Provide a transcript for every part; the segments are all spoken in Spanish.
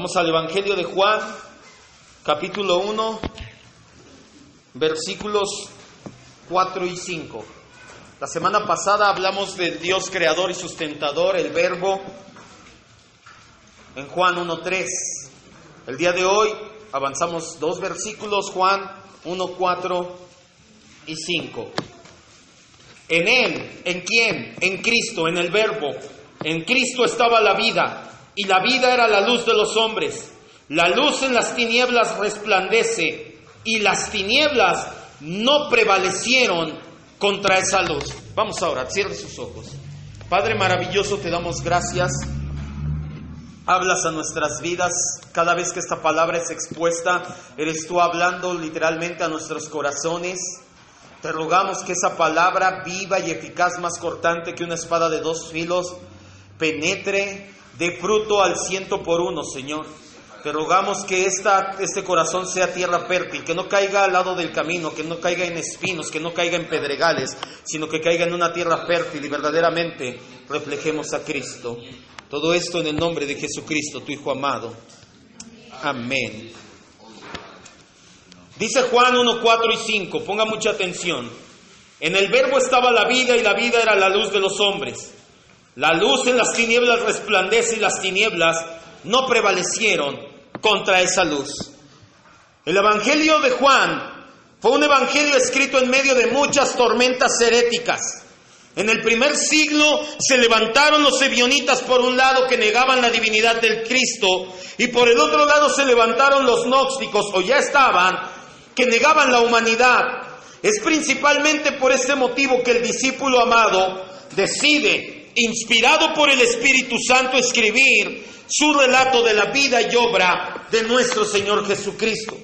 Vamos al Evangelio de Juan, capítulo 1, versículos 4 y 5. La semana pasada hablamos del Dios creador y sustentador, el Verbo, en Juan 1:3. El día de hoy avanzamos 2 versículos, Juan 1:4 y 5. En Él, ¿en quién? En Cristo, en el Verbo. En Cristo estaba la vida, y la vida era la luz de los hombres. La luz en las tinieblas resplandece, y las tinieblas no prevalecieron contra esa luz. Vamos a orar, cierre sus ojos. Padre maravilloso, te damos gracias. Hablas a nuestras vidas. Cada vez que esta palabra es expuesta, eres tú hablando literalmente a nuestros corazones. Te rogamos que esa palabra viva y eficaz, más cortante que una espada de 2 filos, penetre, dé fruto al 100%, Señor. Te rogamos que este corazón sea tierra fértil, que no caiga al lado del camino, que no caiga en espinos, que no caiga en pedregales, sino que caiga en una tierra fértil y verdaderamente reflejemos a Cristo. Todo esto en el nombre de Jesucristo, tu Hijo amado. Amén. Dice Juan 1, 4 y 5, ponga mucha atención. En el Verbo estaba la vida, y la vida era la luz de los hombres. La luz en las tinieblas resplandece, y las tinieblas no prevalecieron contra esa luz. El Evangelio de Juan fue un evangelio escrito en medio de muchas tormentas heréticas. En el primer siglo se levantaron los ebionitas por un lado, que negaban la divinidad del Cristo, y por el otro lado se levantaron los gnósticos, o ya estaban, que negaban la humanidad. Es principalmente por este motivo que el discípulo amado decide, inspirado por el Espíritu Santo, escribir su relato de la vida y obra de nuestro Señor Jesucristo.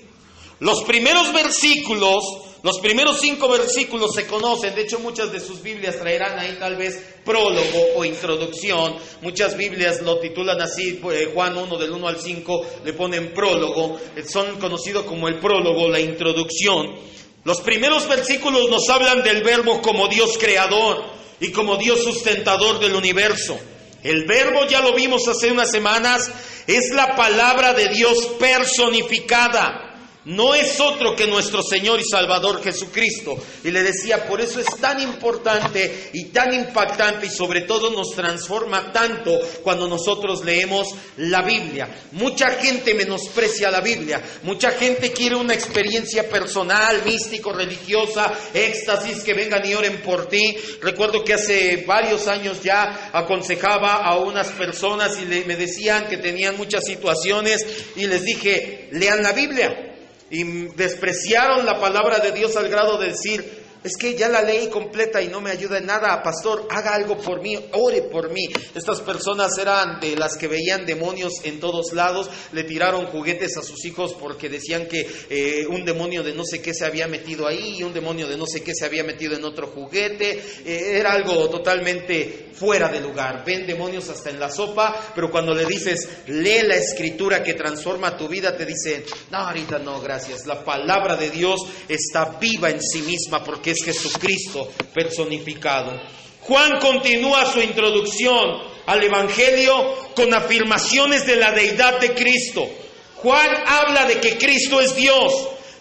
Los primeros 5 versículos se conocen. De hecho, muchas de sus Biblias traerán ahí tal vez prólogo o introducción. Muchas Biblias lo titulan así, Juan 1 del 1 al 5 le ponen prólogo. Son conocidos como el prólogo, la introducción. Los primeros versículos nos hablan del Verbo como Dios creador y como Dios sustentador del universo. El Verbo, ya lo vimos hace unas semanas, es la palabra de Dios personificada. No es otro que nuestro Señor y Salvador Jesucristo. Y le decía, por eso es tan importante y tan impactante, y sobre todo nos transforma tanto cuando nosotros leemos la Biblia. Mucha gente menosprecia la Biblia. Mucha gente quiere una experiencia personal, místico, religiosa, éxtasis, que vengan y oren por ti. Recuerdo que hace varios años ya aconsejaba a unas personas y me decían que tenían muchas situaciones, y les dije, lean la Biblia. Y despreciaron la palabra de Dios al grado de decir, es que ya la leí completa y no me ayuda en nada. Pastor, haga algo por mí, ore por mí. Estas personas eran de las que veían demonios en todos lados. Le tiraron juguetes a sus hijos porque decían que un demonio de no sé qué se había metido ahí, y un demonio de no sé qué se había metido en otro juguete. Era algo totalmente fuera de lugar. Ven demonios hasta en la sopa, pero cuando le dices, lee la Escritura que transforma tu vida, te dicen, no, ahorita no, gracias. La palabra de Dios está viva en sí misma, porque es Jesucristo personificado. Juan continúa su introducción al Evangelio con afirmaciones de la deidad de Cristo. Juan habla de que Cristo es Dios,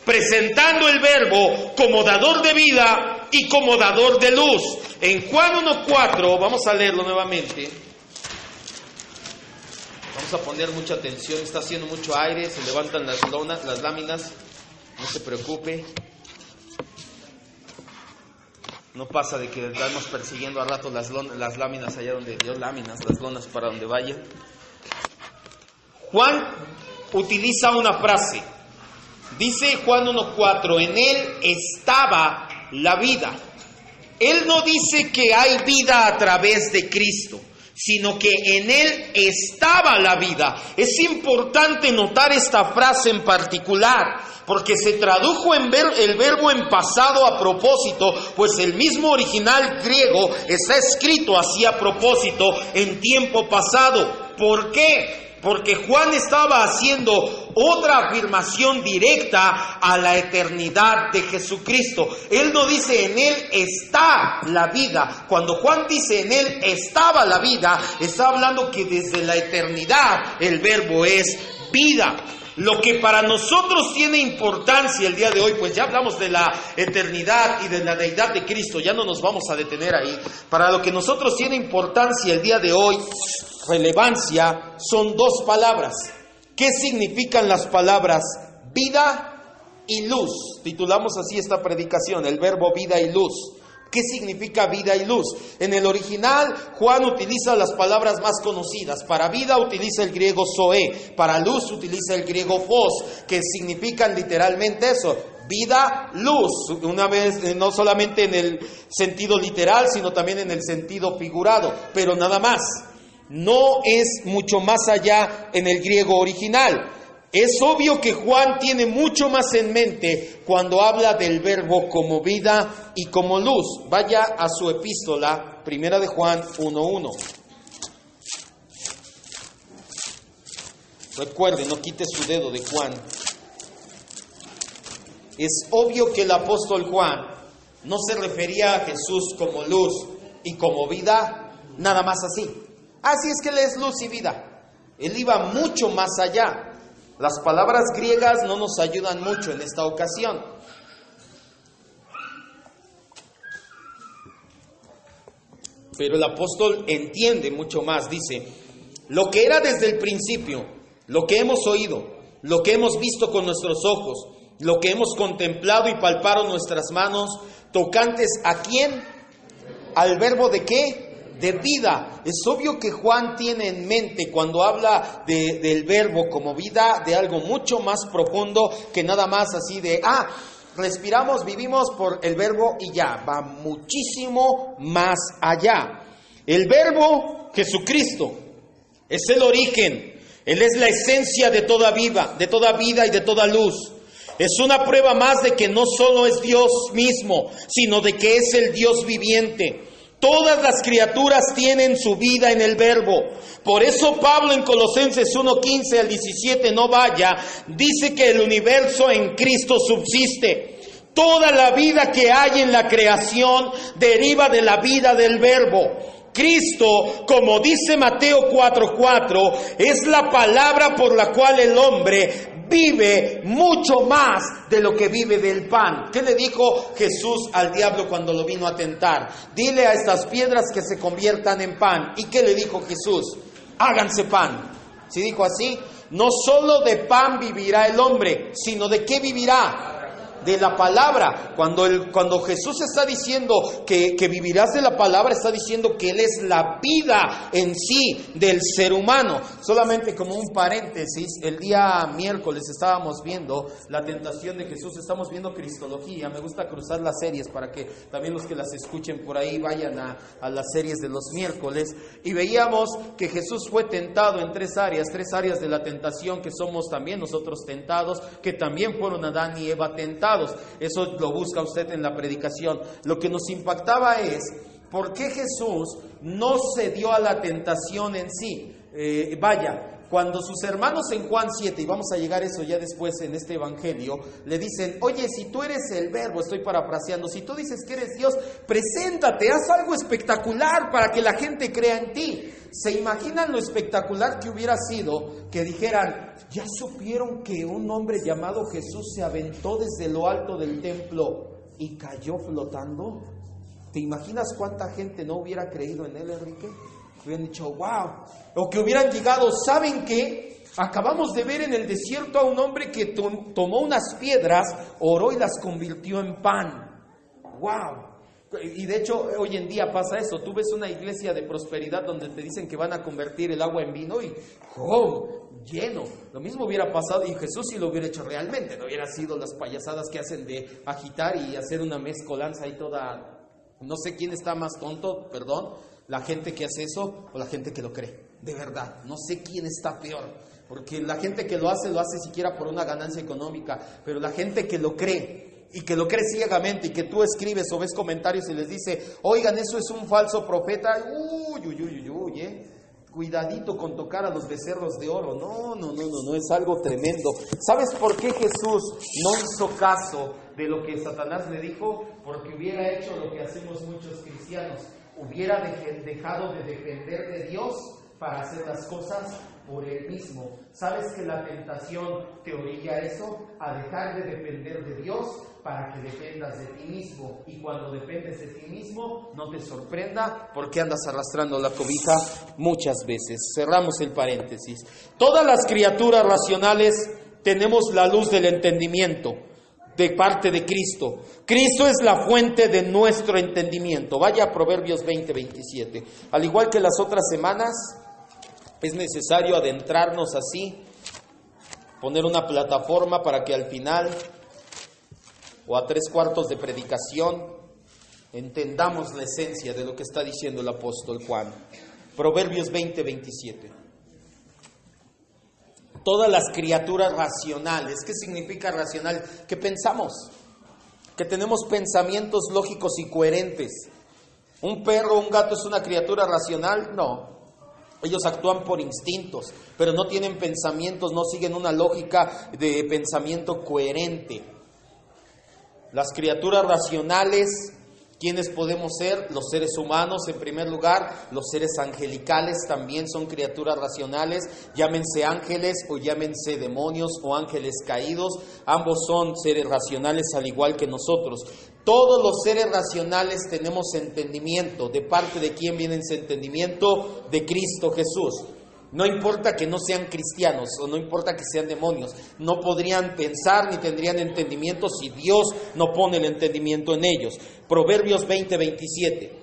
presentando el Verbo como dador de vida y como dador de luz. En Juan 1:4, vamos a leerlo nuevamente. Vamos a poner mucha atención, está haciendo mucho aire, se levantan las láminas, no se preocupe. No pasa de que estamos persiguiendo a rato las láminas allá donde Dios, las lonas para donde vaya. Juan utiliza una frase. Dice Juan 1:4, en Él estaba la vida. Él no dice que hay vida a través de Cristo, sino que en Él estaba la vida. Es importante notar esta frase en particular, porque se tradujo el verbo en pasado a propósito, pues el mismo original griego está escrito así a propósito en tiempo pasado. ¿Por qué? Porque Juan estaba haciendo otra afirmación directa a la eternidad de Jesucristo. Él no dice en Él está la vida. Cuando Juan dice en Él estaba la vida, está hablando que desde la eternidad el verbo es vida. Lo que para nosotros tiene importancia el día de hoy, pues ya hablamos de la eternidad y de la deidad de Cristo, ya no nos vamos a detener ahí. Para lo que nosotros tiene importancia el día de hoy, relevancia, son dos palabras. ¿Qué significan las palabras vida y luz? Titulamos así esta predicación, el verbo vida y luz. ¿Qué significa vida y luz? En el original, Juan utiliza las palabras más conocidas. Para vida utiliza el griego zoe, para luz utiliza el griego phos, que significan literalmente eso, vida, luz. Una vez, no solamente en el sentido literal, sino también en el sentido figurado, pero nada más. No es mucho más allá en el griego original. Es obvio que Juan tiene mucho más en mente cuando habla del verbo como vida y como luz. Vaya a su epístola, primera de Juan 1:1. Recuerde, no quite su dedo de Juan. Es obvio que el apóstol Juan no se refería a Jesús como luz y como vida, nada más así. Así es que Él es luz y vida. Él iba mucho más allá. Las palabras griegas no nos ayudan mucho en esta ocasión. Pero el apóstol entiende mucho más. Dice, lo que era desde el principio, lo que hemos oído, lo que hemos visto con nuestros ojos, lo que hemos contemplado y palparon nuestras manos, tocantes ¿a quién? ¿Al verbo de qué? De vida. Es obvio que Juan tiene en mente cuando habla del verbo como vida, de algo mucho más profundo que nada más así de, respiramos, vivimos por el verbo y ya, va muchísimo más allá. El verbo, Jesucristo, es el origen, Él es la esencia de toda vida y de toda luz. Es una prueba más de que no solo es Dios mismo, sino de que es el Dios viviente. Todas las criaturas tienen su vida en el verbo. Por eso Pablo en Colosenses 1:15 al 17, no vaya, dice que el universo en Cristo subsiste. Toda la vida que hay en la creación deriva de la vida del verbo. Cristo, como dice Mateo 4:4, es la palabra por la cual el hombre vive mucho más de lo que vive del pan. ¿Qué le dijo Jesús al diablo cuando lo vino a tentar? Dile a estas piedras que se conviertan en pan. ¿Y qué le dijo Jesús? Háganse pan. ¿Sí dijo así? No solo de pan vivirá el hombre, sino ¿de qué vivirá? De la palabra. Cuando Jesús está diciendo que vivirás de la palabra, está diciendo que Él es la vida en sí del ser humano. Solamente como un paréntesis, el día miércoles estábamos viendo la tentación de Jesús, estamos viendo Cristología. Me gusta cruzar las series para que también los que las escuchen por ahí vayan a las series de los miércoles. Y veíamos que Jesús fue tentado en tres áreas de la tentación que somos también nosotros tentados, que también fueron Adán y Eva tentados. Eso lo busca usted en la predicación. Lo que nos impactaba es por qué Jesús no cedió a la tentación en sí. Cuando sus hermanos en Juan 7, y vamos a llegar a eso ya después en este evangelio, le dicen, oye, si tú eres el verbo, estoy parafraseando, si tú dices que eres Dios, preséntate, haz algo espectacular para que la gente crea en ti. ¿Se imaginan lo espectacular que hubiera sido que dijeran, ya supieron que un hombre llamado Jesús se aventó desde lo alto del templo y cayó flotando? ¿Te imaginas cuánta gente no hubiera creído en él, Enrique? Hubieran dicho, wow. O que hubieran llegado, ¿saben qué? Acabamos de ver en el desierto a un hombre que tomó unas piedras, oró y las convirtió en pan. Wow. Y de hecho hoy en día pasa eso. Tú ves una iglesia de prosperidad donde te dicen que van a convertir el agua en vino y lleno. Lo mismo hubiera pasado y Jesús sí lo hubiera hecho realmente. No hubiera sido las payasadas que hacen de agitar y hacer una mezcolanza y toda. No sé quién está más tonto, perdón, la gente que hace eso o la gente que lo cree. De verdad, no sé quién está peor. Porque la gente que lo hace siquiera por una ganancia económica. Pero la gente que lo cree y que lo cree ciegamente y que tú escribes o ves comentarios y les dice, oigan, eso es un falso profeta. cuidadito con tocar a los becerros de oro. No, es algo tremendo. ¿Sabes por qué Jesús no hizo caso de lo que Satanás le dijo? Porque hubiera hecho lo que hacemos muchos cristianos. Hubiera dejado de depender de Dios para hacer las cosas por Él mismo. ¿Sabes que la tentación te orilla a eso? A dejar de depender de Dios para que dependas de ti mismo. Y cuando dependes de ti mismo, no te sorprenda porque andas arrastrando la cobija muchas veces. Cerramos el paréntesis. Todas las criaturas racionales tenemos la luz del entendimiento de parte de Cristo. Cristo es la fuente de nuestro entendimiento. Vaya a Proverbios 20:27. Al igual que las otras semanas, es necesario adentrarnos así, poner una plataforma para que al final, o a 3/4 de predicación, entendamos la esencia de lo que está diciendo el apóstol Juan. Proverbios 20:27. Todas las criaturas racionales. ¿Qué significa racional? Que pensamos, que tenemos pensamientos lógicos y coherentes. ¿Un perro o un gato es una criatura racional? No. Ellos actúan por instintos, pero no tienen pensamientos, no siguen una lógica de pensamiento coherente. Las criaturas racionales, ¿quiénes podemos ser? Los seres humanos en primer lugar, los seres angelicales también son criaturas racionales, llámense ángeles o llámense demonios o ángeles caídos, ambos son seres racionales al igual que nosotros. Todos los seres racionales tenemos entendimiento. ¿De parte de quién viene ese entendimiento? De Cristo Jesús. No importa que no sean cristianos o no importa que sean demonios, no podrían pensar ni tendrían entendimiento si Dios no pone el entendimiento en ellos. Proverbios 20:27.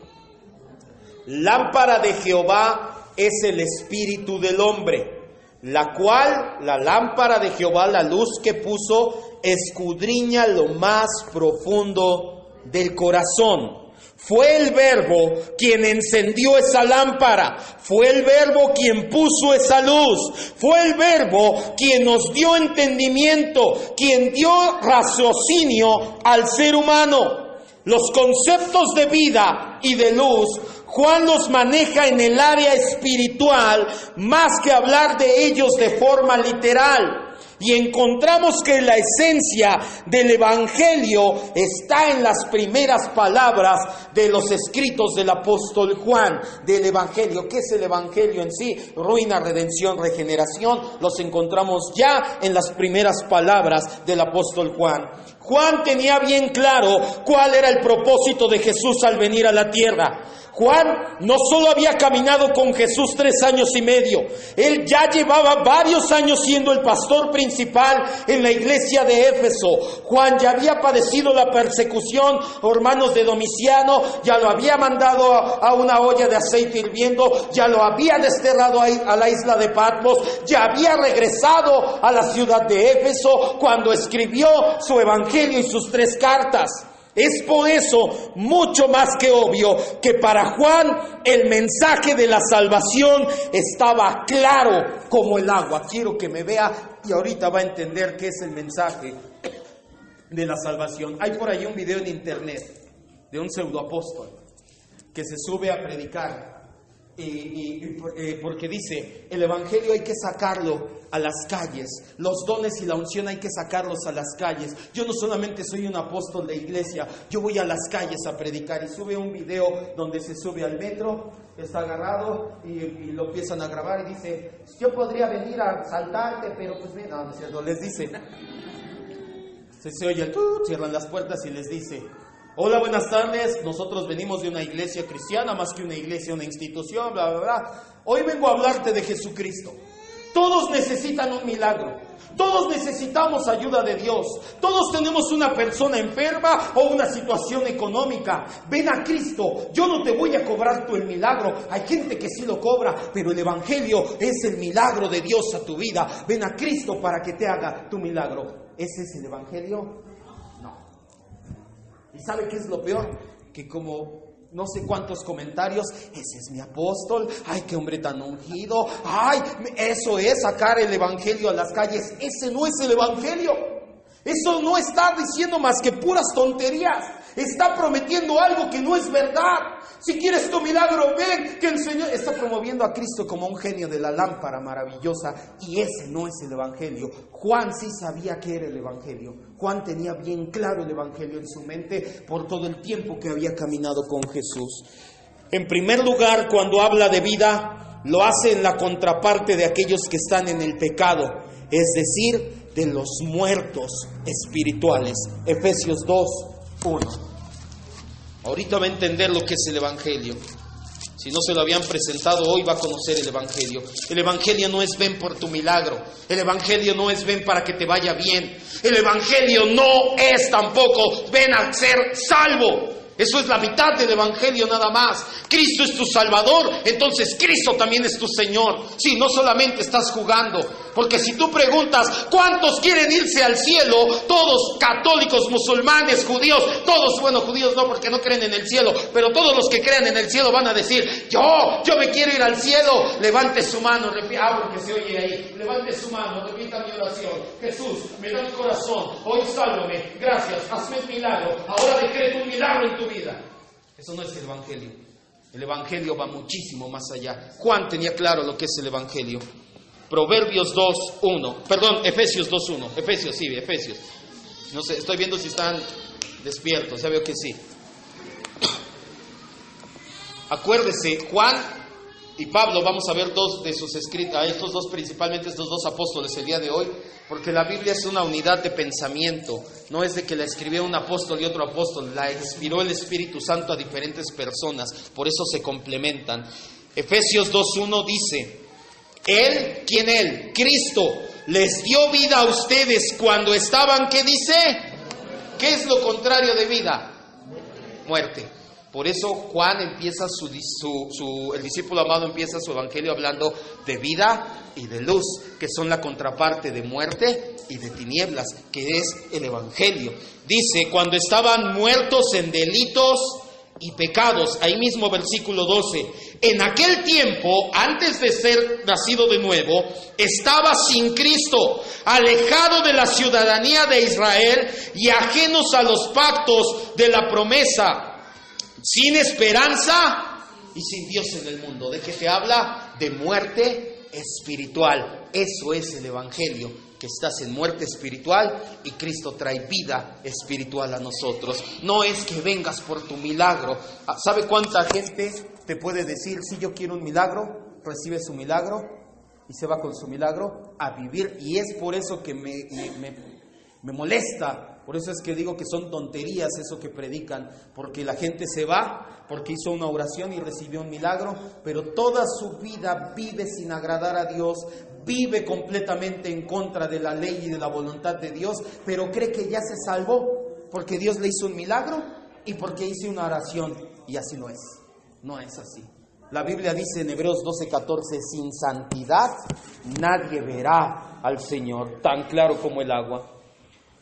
Lámpara de Jehová es el espíritu del hombre, la cual, la lámpara de Jehová, la luz que puso, escudriña lo más profundo del corazón. Fue el Verbo quien encendió esa lámpara, fue el Verbo quien puso esa luz, fue el Verbo quien nos dio entendimiento, quien dio raciocinio al ser humano. Los conceptos de vida y de luz, Juan los maneja en el área espiritual más que hablar de ellos de forma literal. Y encontramos que la esencia del Evangelio está en las primeras palabras de los escritos del apóstol Juan, del Evangelio. ¿Qué es el Evangelio en sí? Ruina, redención, regeneración. Los encontramos ya en las primeras palabras del apóstol Juan. Juan tenía bien claro cuál era el propósito de Jesús al venir a la tierra. Juan no solo había caminado con Jesús 3 años y medio, él ya llevaba varios años siendo el pastor principal en la iglesia de Éfeso. Juan ya había padecido la persecución, hermanos, de Domiciano, ya lo había mandado a una olla de aceite hirviendo, ya lo había desterrado a la isla de Patmos, ya había regresado a la ciudad de Éfeso cuando escribió su evangelio y sus 3 cartas. Es por eso mucho más que obvio que para Juan el mensaje de la salvación estaba claro como el agua. Quiero que me vea y ahorita va a entender qué es el mensaje de la salvación. Hay por ahí un video en internet de un pseudoapóstol que se sube a predicar porque dice, el evangelio hay que sacarlo a las calles, los dones y la unción hay que sacarlos a las calles. Yo no solamente soy un apóstol de iglesia, yo voy a las calles a predicar. Y sube un video donde se sube al metro, está agarrado y lo empiezan a grabar y dice, yo podría venir a saltarte, pero pues no es cierto, les dice, se oye el cierran las puertas y les dice, hola, buenas tardes, nosotros venimos de una iglesia cristiana, más que una iglesia, una institución, bla, bla, bla. Hoy vengo a hablarte de Jesucristo. Todos necesitan un milagro, todos necesitamos ayuda de Dios, todos tenemos una persona enferma o una situación económica. Ven a Cristo, yo no te voy a cobrar tú el milagro, hay gente que sí lo cobra, pero el evangelio es el milagro de Dios a tu vida. Ven a Cristo para que te haga tu milagro. ¿Ese es el evangelio? ¿Y sabe qué es lo peor? Que como no sé cuántos comentarios, ese es mi apóstol, ay, qué hombre tan ungido, ay, eso es sacar el evangelio a las calles. Ese no es el evangelio. Eso no está diciendo más que puras tonterías. Está prometiendo algo que no es verdad. Si quieres tu milagro, ven, que el Señor está promoviendo a Cristo como un genio de la lámpara maravillosa. Y ese no es el Evangelio. Juan sí sabía que era el Evangelio. Juan tenía bien claro el Evangelio en su mente por todo el tiempo que había caminado con Jesús. En primer lugar, cuando habla de vida, lo hace en la contraparte de aquellos que están en el pecado, es decir, de los muertos espirituales. Efesios 2:1. Ahorita va a entender lo que es el Evangelio. Si no se lo habían presentado, hoy va a conocer el Evangelio. El Evangelio no es ven por tu milagro. El Evangelio no es ven para que te vaya bien. El Evangelio no es tampoco ven a ser salvo. Eso es la mitad del Evangelio nada más. Cristo es tu Salvador, entonces Cristo también es tu Señor. Sí, no solamente estás jugando, porque si tú preguntas ¿cuántos quieren irse al cielo? Todos, católicos, musulmanes, judíos, todos, bueno, judíos no porque no creen en el cielo, pero todos los que crean en el cielo van a decir yo me quiero ir al cielo. Levante su mano, porque se oye ahí. Levante su mano, repita mi oración. Jesús, me da mi corazón, hoy sálvame, gracias, hazme el milagro, ahora decreto un milagro en tu vida. Eso no es el Evangelio. El Evangelio va muchísimo más allá. Juan tenía claro lo que es el Evangelio. Proverbios 2:1, perdón, Efesios 2:1. Efesios. No sé, estoy viendo si están despiertos, ya veo que sí. Acuérdese, Juan y Pablo, vamos a ver dos de sus escritos, estos dos principalmente, estos dos apóstoles el día de hoy, porque la Biblia es una unidad de pensamiento, no es de que la escribió un apóstol y otro apóstol, la inspiró el Espíritu Santo a diferentes personas, por eso se complementan. Efesios 2:1 dice, Él, ¿quién Él? Cristo, les dio vida a ustedes cuando estaban, ¿qué dice? ¿Qué es lo contrario de vida? Muerte. Por eso Juan empieza el discípulo amado empieza su evangelio hablando de vida y de luz, que son la contraparte de muerte y de tinieblas, que es el evangelio. Dice, cuando estaban muertos en delitos y pecados, ahí mismo versículo 12, en aquel tiempo, antes de ser nacido de nuevo, estaba sin Cristo, alejado de la ciudadanía de Israel y ajenos a los pactos de la promesa, sin esperanza y sin Dios en el mundo. ¿De qué te habla? De muerte espiritual. Eso es el Evangelio, que estás en muerte espiritual y Cristo trae vida espiritual a nosotros. No es que vengas por tu milagro. ¿Sabe cuánta gente te puede decir, si yo quiero un milagro, recibe su milagro y se va con su milagro a vivir? Y es por eso que me molesta. Por eso es que digo que son tonterías eso que predican, porque la gente se va porque hizo una oración y recibió un milagro, pero toda su vida vive sin agradar a Dios, vive completamente en contra de la ley y de la voluntad de Dios, pero cree que ya se salvó porque Dios le hizo un milagro y porque hizo una oración, y así no es. No es así. La Biblia dice en Hebreos 12:14, sin santidad nadie verá al Señor, tan claro como el agua.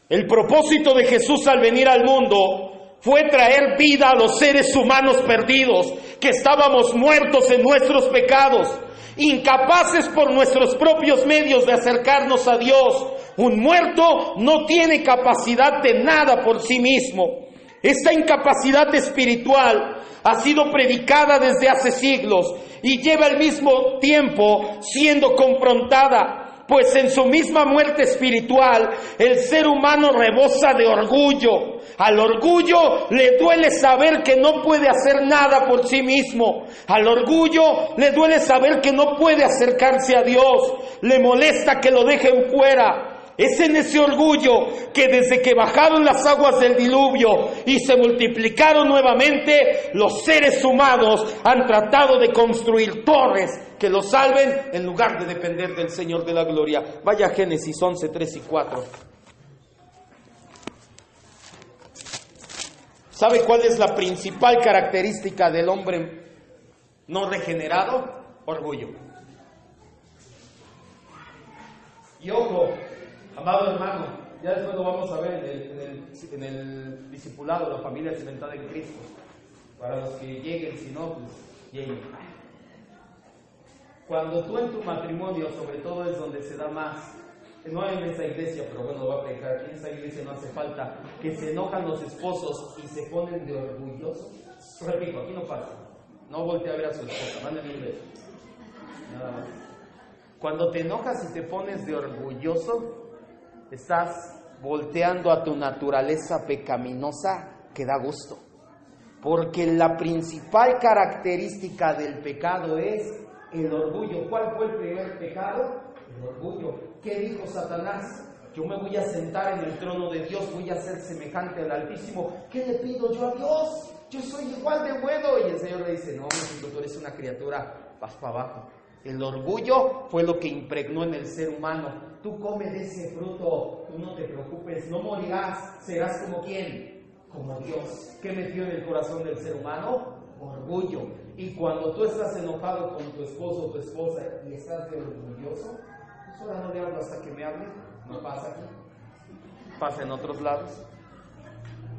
El propósito de Jesús al venir al mundo fue traer vida a los seres humanos perdidos, que estábamos muertos en nuestros pecados, incapaces por nuestros propios medios de acercarnos a Dios. Un muerto no tiene capacidad de nada por sí mismo. Esta incapacidad espiritual ha sido predicada desde hace siglos y lleva al mismo tiempo siendo confrontada. Pues en su misma muerte espiritual, el ser humano rebosa de orgullo. Al orgullo le duele saber que no puede hacer nada por sí mismo. Al orgullo le duele saber que no puede acercarse a Dios. Le molesta que lo dejen fuera. Es en ese orgullo que desde que bajaron las aguas del diluvio y se multiplicaron nuevamente, los seres humanos han tratado de construir torres que los salven en lugar de depender del Señor de la gloria. Vaya a Génesis 11, 3 y 4. ¿Sabe cuál es la principal característica del hombre no regenerado? Orgullo. Y ojo, amado hermano, ya después lo vamos a ver en el discipulado, la familia cimentada en Cristo. Para los que lleguen, si no, pues lleguen. Cuando tú en tu matrimonio, sobre todo, es donde se da más, No en esta iglesia, pero bueno, lo voy a predicar aquí. En esta iglesia no hace falta que se enojan los esposos y se ponen de orgullosos. Repito, aquí no pasa. No voltee a ver a su esposa, mándale un beso. Nada más. Cuando te enojas y te pones de orgulloso, estás volteando a tu naturaleza pecaminosa que da gusto. Porque la principal característica del pecado es el orgullo. ¿Cuál fue el primer pecado? El orgullo. ¿Qué dijo Satanás? Yo me voy a sentar en el trono de Dios, voy a ser semejante al Altísimo. ¿Qué le pido yo a Dios? Yo soy igual de bueno. Y el Señor le dice, no, mijito, tú eres una criatura, vas para abajo. El orgullo fue lo que impregnó en el ser humano. Tú come de ese fruto, tú no te preocupes, no morirás, serás como ¿quién? Como Dios. ¿Qué metió en el corazón del ser humano? Orgullo. Y cuando tú estás enojado con tu esposo o tu esposa y estás de orgulloso, pues ahora no le hablo hasta que me hable. No pasa aquí, pasa en otros lados.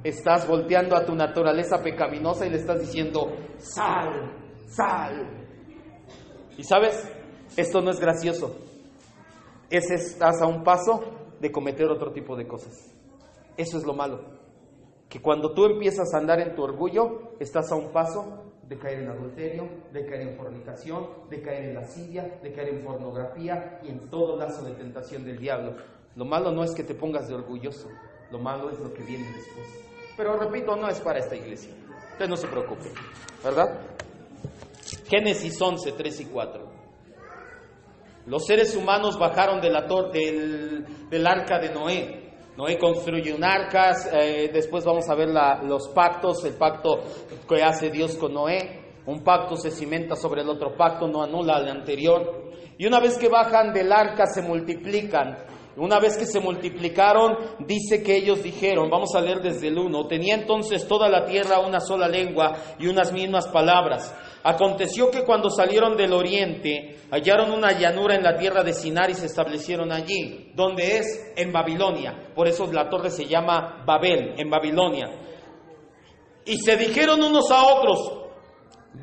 Estás volteando a tu naturaleza pecaminosa y le estás diciendo, sal, sal. Y sabes, esto no es gracioso. Estás a un paso de cometer otro tipo de cosas. Eso es lo malo. Que cuando tú empiezas a andar en tu orgullo, estás a un paso de caer en adulterio, de caer en fornicación, de caer en lascivia, de caer en pornografía y en todo lazo de tentación del diablo. Lo malo no es que te pongas de orgulloso, lo malo es lo que viene después. Pero repito, no es para esta iglesia. Usted no se preocupe, ¿verdad? Génesis 11, 3 y 4. Los seres humanos bajaron del arca de Noé. Noé construye un arca, después vamos a ver los pactos, el pacto que hace Dios con Noé. Un pacto se cimenta sobre el otro pacto, no anula al anterior. Y una vez que bajan del arca se multiplican. Una vez que se multiplicaron, dice que ellos dijeron, vamos a leer desde el 1, tenía entonces toda la tierra una sola lengua y unas mismas palabras. Aconteció que cuando salieron del oriente, hallaron una llanura en la tierra de Sinar y se establecieron allí. ¿Dónde es? En Babilonia. Por eso la torre se llama Babel, en Babilonia. Y se dijeron unos a otros,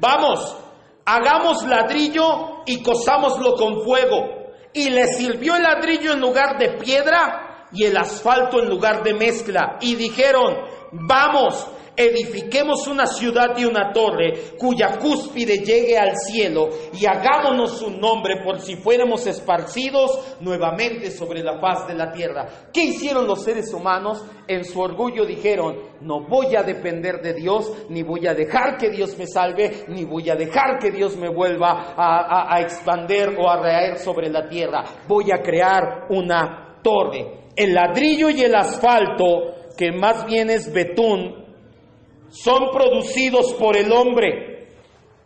vamos, hagamos ladrillo y cozámoslo con fuego. Y les sirvió el ladrillo en lugar de piedra y el asfalto en lugar de mezcla. Y dijeron, vamos, edifiquemos una ciudad y una torre cuya cúspide llegue al cielo y hagámonos un nombre por si fuéramos esparcidos nuevamente sobre la faz de la tierra. ¿Qué hicieron los seres humanos? En su orgullo dijeron, no voy a depender de Dios, ni voy a dejar que Dios me salve, ni voy a dejar que Dios me vuelva a expander o a raer sobre la tierra. Voy a crear una torre. El ladrillo y el asfalto, que más bien es betún, son producidos por el hombre.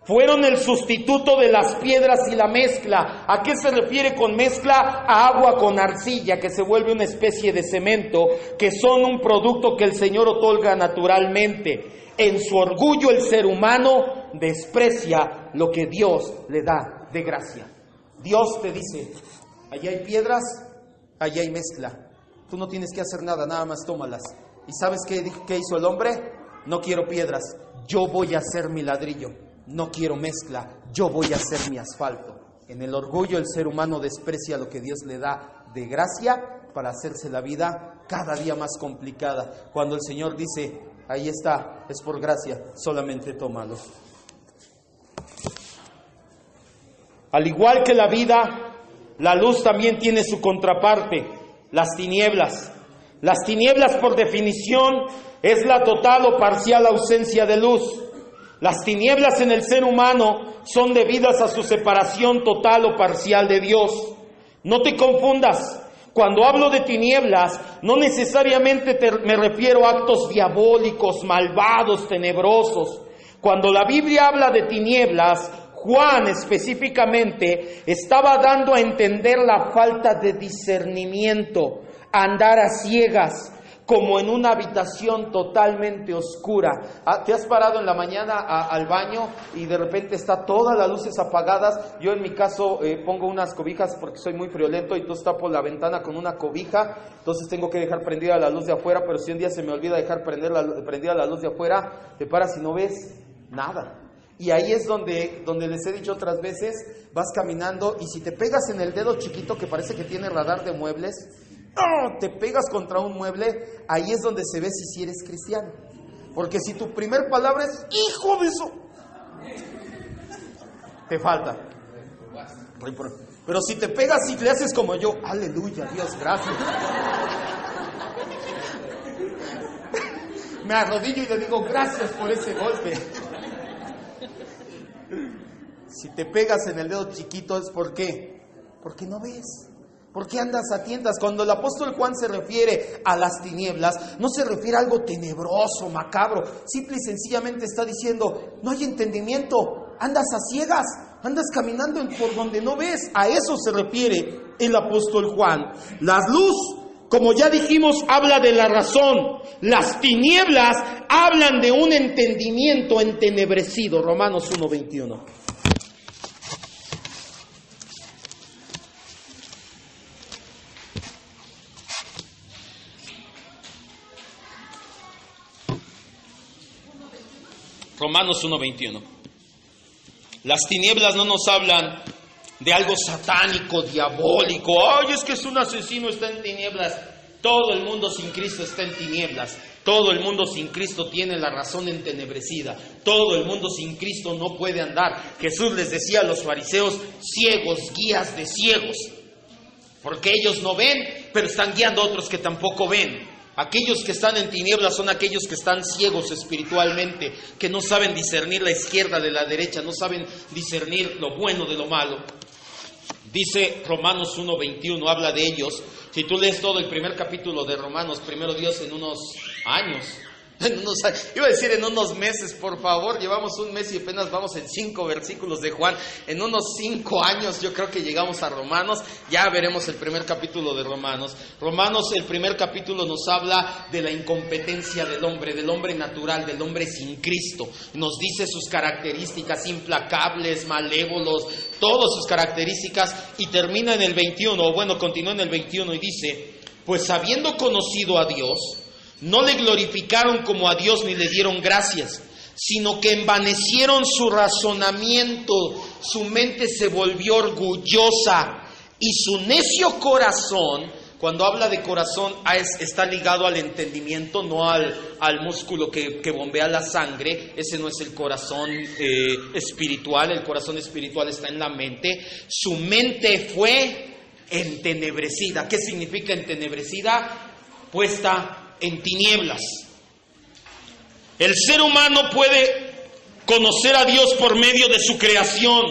Fueron el sustituto de las piedras y la mezcla. ¿A qué se refiere con mezcla? A agua con arcilla, que se vuelve una especie de cemento, que son un producto que el Señor otorga naturalmente. En su orgullo el ser humano desprecia lo que Dios le da de gracia. Dios te dice, allá hay piedras, allá hay mezcla. Tú no tienes que hacer nada, nada más tómalas. ¿Y sabes qué hizo el hombre? No quiero piedras, yo voy a hacer mi ladrillo. No quiero mezcla, yo voy a hacer mi asfalto. En el orgullo el ser humano desprecia lo que Dios le da de gracia para hacerse la vida cada día más complicada. Cuando el Señor dice, ahí está, es por gracia, solamente tómalo. Al igual que la vida, la luz también tiene su contraparte, las tinieblas. Las tinieblas, por definición, es la total o parcial ausencia de luz. Las tinieblas en el ser humano son debidas a su separación total o parcial de Dios. No te confundas. Cuando hablo de tinieblas, no necesariamente me refiero a actos diabólicos, malvados, tenebrosos. Cuando la Biblia habla de tinieblas, Juan específicamente estaba dando a entender la falta de discernimiento, andar a ciegas, como en una habitación totalmente oscura. ¿Te has parado en la mañana al baño y de repente está todas las luces apagadas? Yo en mi caso pongo unas cobijas porque soy muy friolento y entonces tapo la ventana con una cobija, entonces tengo que dejar prendida la luz de afuera, pero si un día se me olvida dejar prendida la luz de afuera, te paras y no ves nada. Y ahí es donde les he dicho otras veces, vas caminando y si te pegas en el dedo chiquito que parece que tiene radar de muebles, ¡oh!, te pegas contra un mueble, ahí es donde se ve si eres cristiano. Porque si tu primer palabra es hijo de eso, te falta. Pero si te pegas y le haces como yo, aleluya, Dios, gracias. Me arrodillo y le digo, gracias por ese golpe. Si te pegas en el dedo chiquito es ¿por qué? Porque no ves. ¿Por qué andas a tientas? Cuando el apóstol Juan se refiere a las tinieblas, no se refiere a algo tenebroso, macabro. Simple y sencillamente está diciendo, no hay entendimiento, andas a ciegas, andas caminando por donde no ves. A eso se refiere el apóstol Juan. La luz, como ya dijimos, habla de la razón. Las tinieblas hablan de un entendimiento entenebrecido. Romanos 1:21. Romanos 1:21. Las tinieblas no nos hablan de algo satánico, diabólico. Ay, es que es un asesino, está en tinieblas. Todo el mundo sin Cristo está en tinieblas. Todo el mundo sin Cristo tiene la razón entenebrecida. Todo el mundo sin Cristo no puede andar. Jesús les decía a los fariseos, ciegos, guías de ciegos. Porque ellos no ven, pero están guiando a otros que tampoco ven. Aquellos que están en tinieblas son aquellos que están ciegos espiritualmente, que no saben discernir la izquierda de la derecha, no saben discernir lo bueno de lo malo. Dice Romanos 1:21, habla de ellos. Si tú lees todo el primer capítulo de Romanos, primero Dios en unos años, iba a decir en unos meses, por favor, llevamos un mes y apenas vamos en 5 versículos de Juan. En unos 5 años yo creo que llegamos a Romanos, ya veremos el primer capítulo de Romanos. Romanos, el primer capítulo nos habla de la incompetencia del hombre natural, del hombre sin Cristo. Nos dice sus características, implacables, malévolos, todas sus características, y termina en el 21, o bueno, continúa en el 21 y dice, pues habiendo conocido a Dios, no le glorificaron como a Dios ni le dieron gracias, sino que envanecieron su razonamiento, su mente se volvió orgullosa y su necio corazón, cuando habla de corazón está ligado al entendimiento, no al músculo que bombea la sangre. Ese no es el corazón espiritual, el corazón espiritual está en la mente. Su mente fue entenebrecida. ¿Qué significa entenebrecida? Puesta en tinieblas. El ser humano puede conocer a Dios por medio de su creación,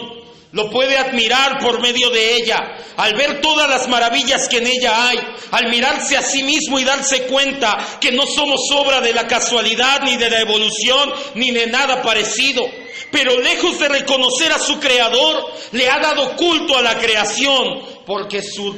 lo puede admirar por medio de ella, al ver todas las maravillas que en ella hay, al mirarse a sí mismo y darse cuenta que no somos obra de la casualidad, ni de la evolución, ni de nada parecido. Pero lejos de reconocer a su creador, le ha dado culto a la creación, porque su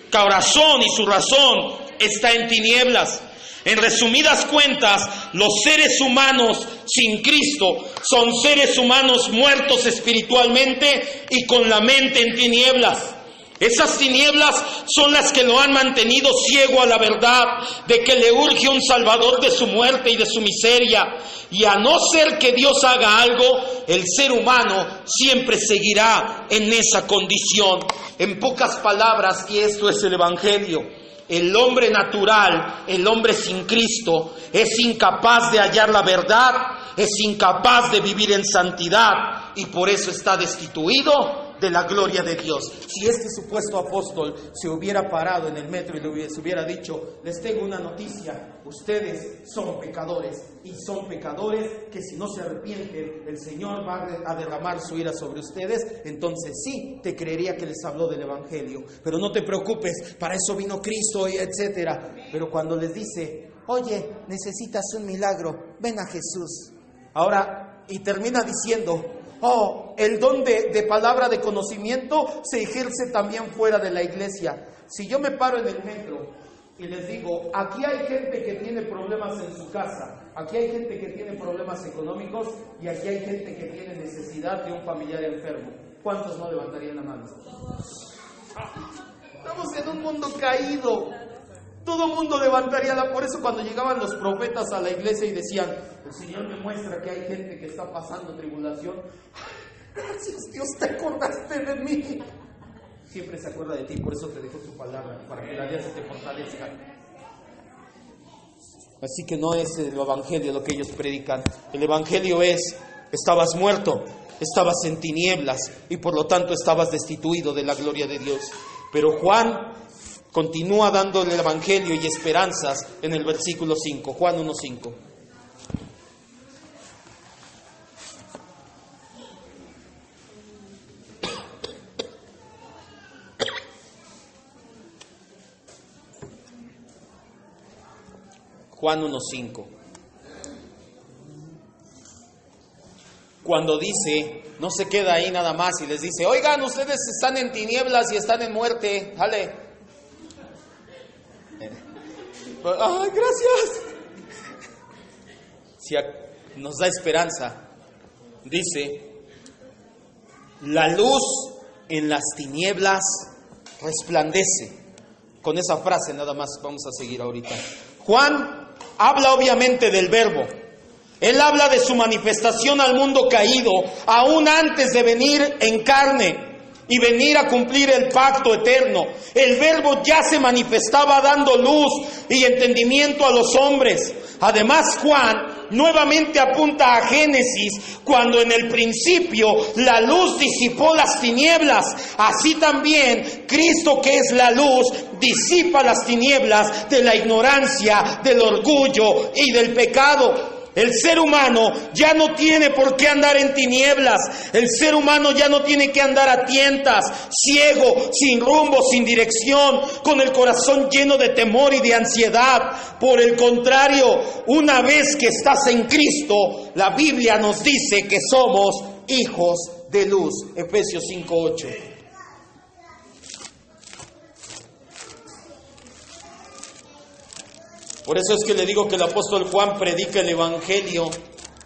corazón y su razón está en tinieblas. En resumidas cuentas, los seres humanos sin Cristo son seres humanos muertos espiritualmente y con la mente en tinieblas. Esas tinieblas son las que lo han mantenido ciego a la verdad de que le urge un salvador de su muerte y de su miseria. Y a no ser que Dios haga algo, el ser humano siempre seguirá en esa condición. En pocas palabras, y esto es el Evangelio, el hombre natural, el hombre sin Cristo, es incapaz de hallar la verdad, es incapaz de vivir en santidad y por eso está destituido de la gloria de Dios. Si este supuesto apóstol se hubiera parado en el metro y se hubiera dicho, les tengo una noticia, ustedes son pecadores y son pecadores que si no se arrepienten el Señor va a derramar su ira sobre ustedes, entonces sí te creería que les habló del Evangelio. Pero no te preocupes, para eso vino Cristo y etcétera. Pero cuando les dice, oye, necesitas un milagro, ven a Jesús. Ahora, y termina diciendo, el don de palabra de conocimiento se ejerce también fuera de la iglesia. Si yo me paro en el metro y les digo, aquí hay gente que tiene problemas en su casa, aquí hay gente que tiene problemas económicos y aquí hay gente que tiene necesidad de un familiar enfermo, ¿cuántos no levantarían la mano? Estamos en un mundo caído. Todo el mundo levantaría la... Por eso cuando llegaban los profetas a la iglesia y decían, el Señor me muestra que hay gente que está pasando tribulación. Gracias Dios, te acordaste de mí. Siempre se acuerda de ti, por eso te dejó su palabra, para que la leas y te fortalezca. Así que no es el evangelio lo que ellos predican. El evangelio es, estabas muerto, estabas en tinieblas y por lo tanto estabas destituido de la gloria de Dios. Pero Juan continúa dándole el evangelio y esperanzas en el versículo 5, Juan 1:5. Juan 1:5. Cuando dice, no se queda ahí nada más y les dice, oigan, ustedes están en tinieblas y están en muerte, dale. ¡Ay, gracias! Si nos da esperanza, dice, la luz en las tinieblas resplandece. Con esa frase nada más vamos a seguir ahorita. Juan habla obviamente del verbo. Él habla de su manifestación al mundo caído, aún antes de venir en carne y venir a cumplir el pacto eterno. El verbo ya se manifestaba dando luz y entendimiento a los hombres. Además, Juan nuevamente apunta a Génesis, cuando en el principio la luz disipó las tinieblas. Así también Cristo, que es la luz, disipa las tinieblas de la ignorancia, del orgullo y del pecado. El ser humano ya no tiene por qué andar en tinieblas. El ser humano ya no tiene que andar a tientas, ciego, sin rumbo, sin dirección, con el corazón lleno de temor y de ansiedad. Por el contrario, una vez que estás en Cristo, la Biblia nos dice que somos hijos de luz. Efesios 5:8. Por eso es que le digo que el apóstol Juan predica el evangelio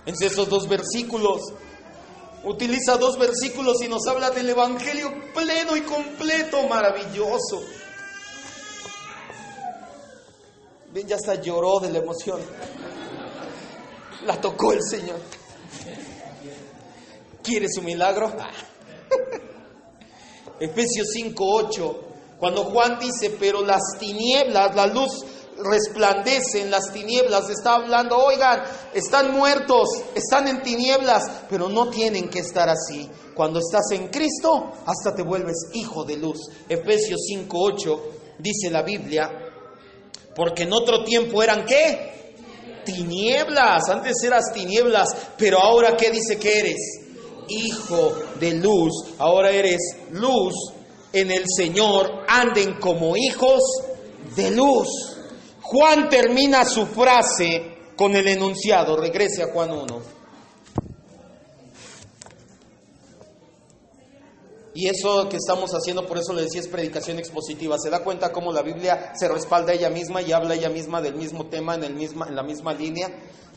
en esos dos versículos. Utiliza dos versículos y nos habla del evangelio pleno y completo, maravilloso. Ven, ya hasta lloró de la emoción. La tocó el Señor. ¿Quiere su milagro? Efesios 5:8. Cuando Juan dice, pero las tinieblas, la luz resplandece en las tinieblas, está hablando, oigan, están muertos, están en tinieblas, pero no tienen que estar así. Cuando estás en Cristo, hasta te vuelves hijo de luz. Efesios 5:8 dice la Biblia, porque en otro tiempo eran ¿qué? Tinieblas. Antes eras tinieblas, pero ahora ¿qué dice que eres? Hijo de luz. Ahora eres luz en el Señor. Anden como hijos de luz. Juan termina su frase con el enunciado. Regrese a Juan 1. Y eso que estamos haciendo, por eso le decía, es predicación expositiva. ¿Se da cuenta cómo la Biblia se respalda ella misma y habla ella misma del mismo tema en la misma línea?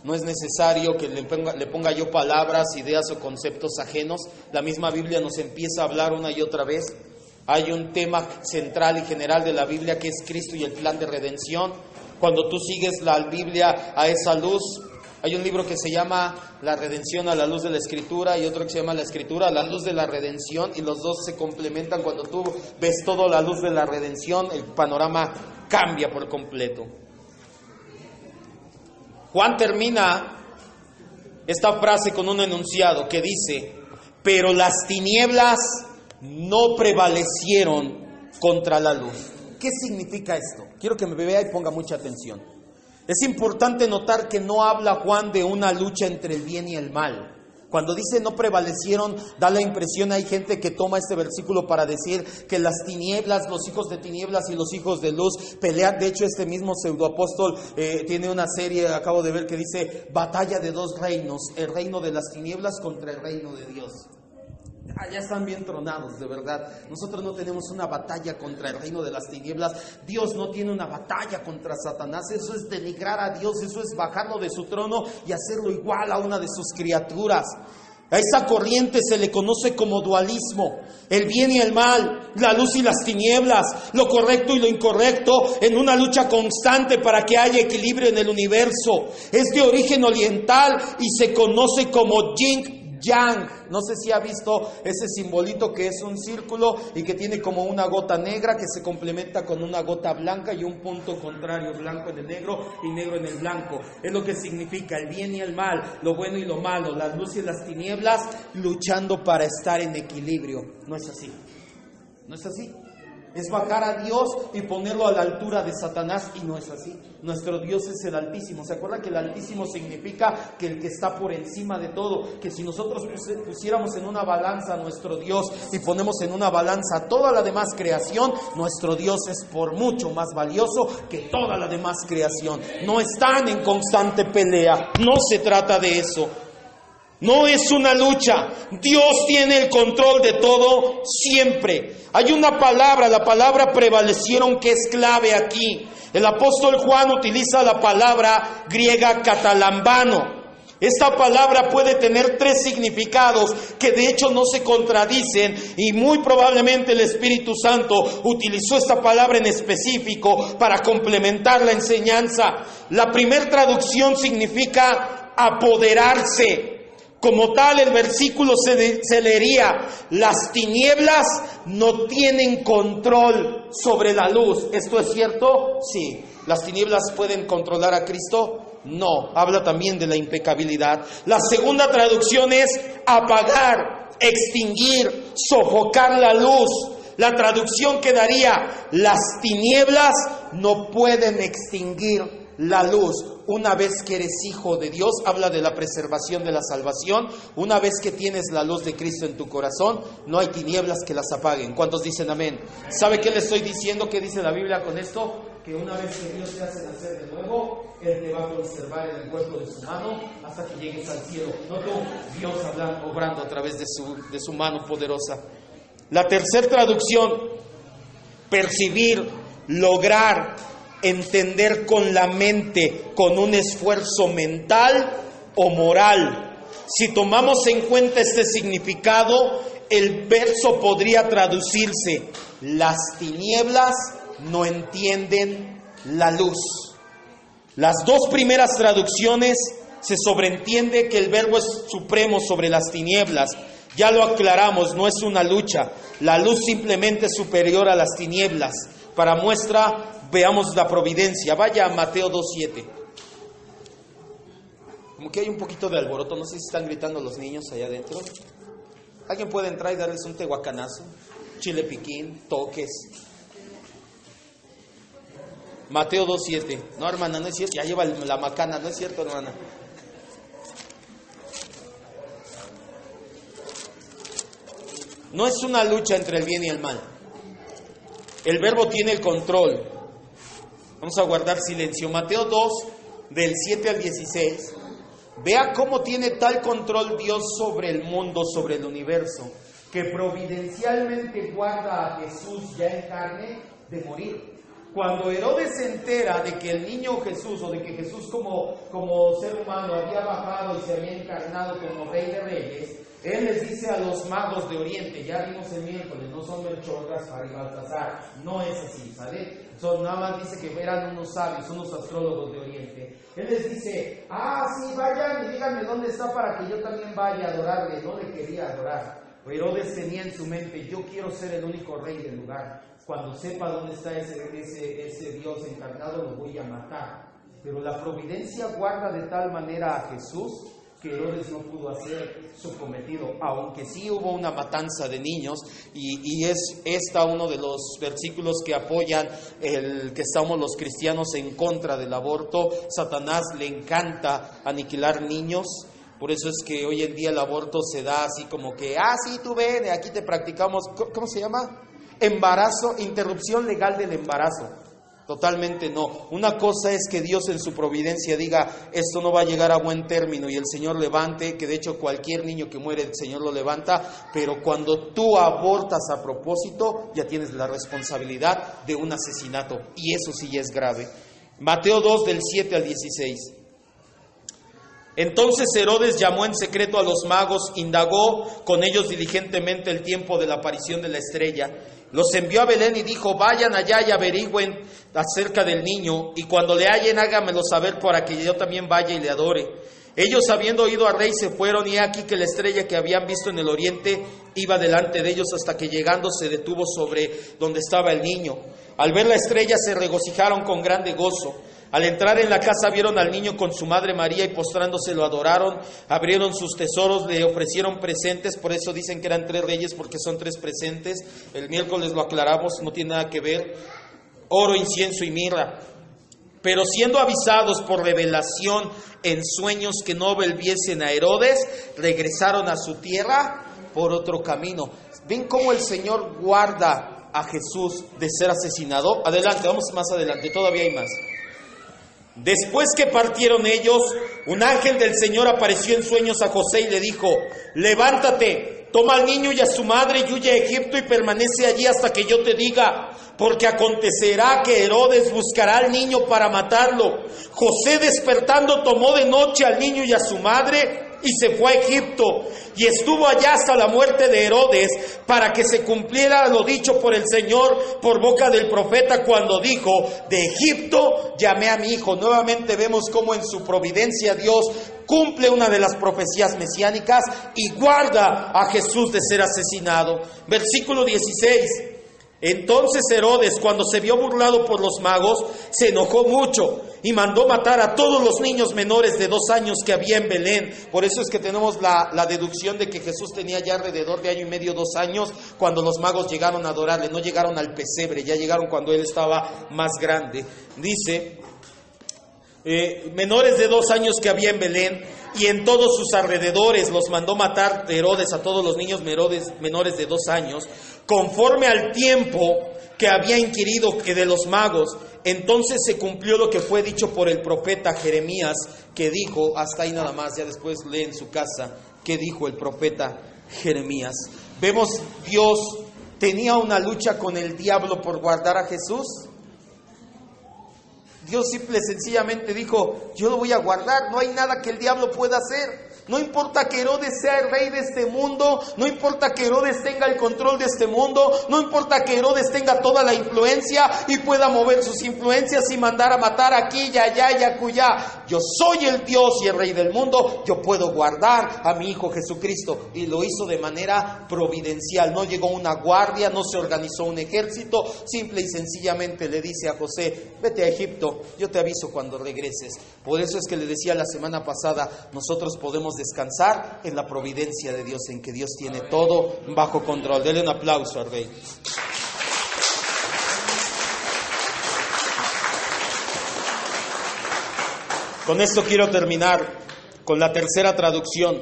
No es necesario que le ponga yo palabras, ideas o conceptos ajenos. La misma Biblia nos empieza a hablar una y otra vez. Hay un tema central y general de la Biblia que es Cristo y el plan de redención. Cuando tú sigues la Biblia a esa luz, hay un libro que se llama La redención a la luz de la Escritura y otro que se llama La Escritura a la luz de la redención, y los dos se complementan. Cuando tú ves todo a la luz de la redención, el panorama cambia por completo. Juan termina esta frase con un enunciado que dice, pero las tinieblas no prevalecieron contra la luz. ¿Qué significa esto? Quiero que me vea y ponga mucha atención. Es importante notar que no habla Juan de una lucha entre el bien y el mal. Cuando dice no prevalecieron, da la impresión, hay gente que toma este versículo para decir que las tinieblas, los hijos de tinieblas y los hijos de luz pelean. De hecho, este mismo pseudoapóstol tiene una serie, acabo de ver, que dice batalla de dos reinos, el reino de las tinieblas contra el reino de Dios. Ya están bien tronados, de verdad. Nosotros no tenemos una batalla contra el reino de las tinieblas. Dios no tiene una batalla contra Satanás. Eso es denigrar a Dios, eso es bajarlo de su trono y hacerlo igual a una de sus criaturas. A esa corriente se le conoce como dualismo, el bien y el mal, la luz y las tinieblas, lo correcto y lo incorrecto, en una lucha constante para que haya equilibrio en el universo. Es de origen oriental y se conoce como yin yang. No sé si ha visto ese simbolito que es un círculo y que tiene como una gota negra que se complementa con una gota blanca y un punto contrario, blanco en el negro y negro en el blanco. Es lo que significa el bien y el mal, lo bueno y lo malo, las luces y las tinieblas, luchando para estar en equilibrio. No es así. No es así. Es bajar a Dios y ponerlo a la altura de Satanás, y no es así. Nuestro Dios es el Altísimo. ¿Se acuerdan que el Altísimo significa que el que está por encima de todo? Que si nosotros pusiéramos en una balanza a nuestro Dios y ponemos en una balanza toda la demás creación, nuestro Dios es por mucho más valioso que toda la demás creación. No están en constante pelea. No se trata de eso. No es una lucha. Dios tiene el control de todo siempre. Hay una palabra, la palabra prevalecieron, que es clave aquí. El apóstol Juan utiliza la palabra griega catalambano. Esta palabra puede tener 3 significados que de hecho no se contradicen, y muy probablemente el Espíritu Santo utilizó esta palabra en específico para complementar la enseñanza. La primera traducción significa apoderarse. Como tal, el versículo se leería: las tinieblas no tienen control sobre la luz. ¿Esto es cierto? Sí. ¿Las tinieblas pueden controlar a Cristo? No. Habla también de la impecabilidad. La segunda traducción es apagar, extinguir, sofocar la luz. La traducción quedaría: las tinieblas no pueden extinguir la luz. Una vez que eres hijo de Dios, habla de la preservación de la salvación. Una vez que tienes la luz de Cristo en tu corazón, no hay tinieblas que las apaguen. ¿Cuántos dicen amén? ¿Sabe qué le estoy diciendo? ¿Qué dice la Biblia con esto? Que una vez que Dios te hace nacer de nuevo, Él te va a conservar en el cuerpo de su mano hasta que llegues al cielo. No tú, Dios obrando a través de su mano poderosa. La tercera traducción: percibir, lograr, entender con la mente, con un esfuerzo mental o moral. Si tomamos en cuenta este significado, el verso podría traducirse: las tinieblas no entienden la luz. Las 2 primeras traducciones se sobreentiende que el verbo es supremo sobre las tinieblas. Ya lo aclaramos, no es una lucha. La luz simplemente es superior a las tinieblas. Para muestra, veamos la providencia. Vaya a Mateo 2:7. Como que hay un poquito de alboroto, no sé si están gritando los niños allá adentro. ¿Alguien puede entrar y darles un tehuacanazo? Chile piquín, toques. Mateo 2:7. No, hermana, no es cierto. Ya lleva la macana, no es cierto, hermana. No es una lucha entre el bien y el mal. El verbo tiene el control. Vamos a guardar silencio. Mateo 2, del 7 al 16. Vea cómo tiene tal control Dios sobre el mundo, sobre el universo, que providencialmente guarda a Jesús ya en carne de morir. Cuando Herodes se entera de que el niño Jesús, o de que Jesús como ser humano había bajado y se había encarnado como Rey de Reyes, él les dice a los magos de Oriente, ya vimos el miércoles, no son Melchor, Gaspar y Baltasar, no es así, ¿sale? Nada más dice que eran unos sabios, unos astrólogos de Oriente. Él les dice: sí, vayan y díganme dónde está para que yo también vaya a adorarle. No le quería adorar. Herodes tenía en su mente: yo quiero ser el único rey del lugar. Cuando sepa dónde está ese Dios encarnado, lo voy a matar. Pero la providencia guarda de tal manera a Jesús que Herodes no pudo hacer su cometido, aunque sí hubo una matanza de niños, y es uno de los versículos que apoyan el que estamos los cristianos en contra del aborto. Satanás le encanta aniquilar niños. Por eso es que hoy en día el aborto se da así como que, sí, tú ven, aquí te practicamos, ¿cómo se llama? Embarazo, interrupción legal del embarazo. Totalmente no. Una cosa es que Dios en su providencia diga: esto no va a llegar a buen término, y el Señor levante, que de hecho cualquier niño que muere el Señor lo levanta. Pero cuando tú abortas a propósito, ya tienes la responsabilidad de un asesinato, y eso sí ya es grave. Mateo 2, del 7 al 16. Entonces Herodes llamó en secreto a los magos, indagó con ellos diligentemente el tiempo de la aparición de la estrella. Los envió a Belén y dijo: vayan allá y averigüen acerca del niño, y cuando le hallen háganmelo saber para que yo también vaya y le adore. Ellos, habiendo oído al rey, se fueron, y he aquí que la estrella que habían visto en el oriente iba delante de ellos, hasta que llegando se detuvo sobre donde estaba el niño. Al ver la estrella se regocijaron con grande gozo. Al entrar en la casa vieron al niño con su madre María, y postrándose lo adoraron. Abrieron sus tesoros, le ofrecieron presentes. Por eso dicen que eran 3 reyes, porque son 3 presentes. El miércoles lo aclaramos, no tiene nada que ver. Oro, incienso y mirra. Pero siendo avisados por revelación en sueños que no volviesen a Herodes, regresaron a su tierra por otro camino. ¿Ven cómo el Señor guarda a Jesús de ser asesinado? Adelante, vamos más adelante, todavía hay más. Después que partieron ellos, un ángel del Señor apareció en sueños a José y le dijo: levántate, toma al niño y a su madre y huye a Egipto y permanece allí hasta que yo te diga, porque acontecerá que Herodes buscará al niño para matarlo. José, despertando, tomó de noche al niño y a su madre y se fue a Egipto, y estuvo allá hasta la muerte de Herodes, para que se cumpliera lo dicho por el Señor por boca del profeta, cuando dijo: de Egipto llamé a mi hijo. Nuevamente vemos cómo en su providencia Dios cumple una de las profecías mesiánicas y guarda a Jesús de ser asesinado. Versículo 16. Entonces Herodes, cuando se vio burlado por los magos, se enojó mucho y mandó matar a todos los niños menores de 2 años que había en Belén. Por eso es que tenemos la deducción de que Jesús tenía ya alrededor de 1 año y medio, 2 años, cuando los magos llegaron a adorarle. No llegaron al pesebre, ya llegaron cuando él estaba más grande. Dice, menores de 2 años que había en Belén, y en todos sus alrededores los mandó matar Herodes a todos los niños menores de 2 años, conforme al tiempo que había inquirido que de los magos. Entonces se cumplió lo que fue dicho por el profeta Jeremías, que dijo, hasta ahí nada más, ya después lee en su casa, qué dijo el profeta Jeremías. Vemos, Dios tenía una lucha con el diablo por guardar a Jesús. Dios simple y sencillamente dijo: yo lo voy a guardar, no hay nada que el diablo pueda hacer. No importa que Herodes sea el rey de este mundo, no importa que Herodes tenga el control de este mundo, no importa que Herodes tenga toda la influencia y pueda mover sus influencias y mandar a matar aquí y allá y acullá. Yo soy el Dios y el rey del mundo, yo puedo guardar a mi hijo Jesucristo. Y lo hizo de manera providencial. No llegó una guardia, no se organizó un ejército, simple y sencillamente le dice a José: vete a Egipto, yo te aviso cuando regreses. Por eso es que le decía la semana pasada, nosotros podemos descansar en la providencia de Dios, en que Dios tiene todo bajo control. Denle un aplauso al Rey. Con esto quiero terminar con la tercera traducción.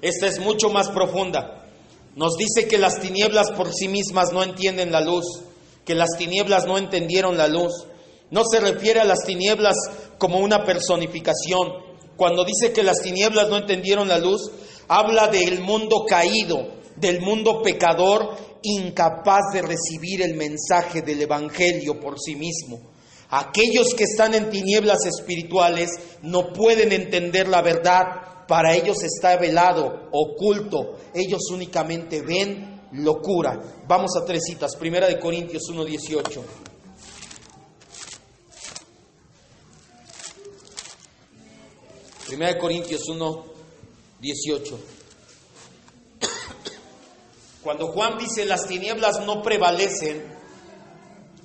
Esta es mucho más profunda. Nos dice que las tinieblas por sí mismas no entienden la luz, que las tinieblas no entendieron la luz. No se refiere a las tinieblas como una personificación. Cuando dice que las tinieblas no entendieron la luz, habla del mundo caído, del mundo pecador, incapaz de recibir el mensaje del Evangelio por sí mismo. Aquellos que están en tinieblas espirituales no pueden entender la verdad. Para ellos está velado, oculto. Ellos únicamente ven locura. Vamos a 3 citas. 1 Corintios 1:18. 1 Corintios 1:18. Cuando Juan dice las tinieblas no prevalecen,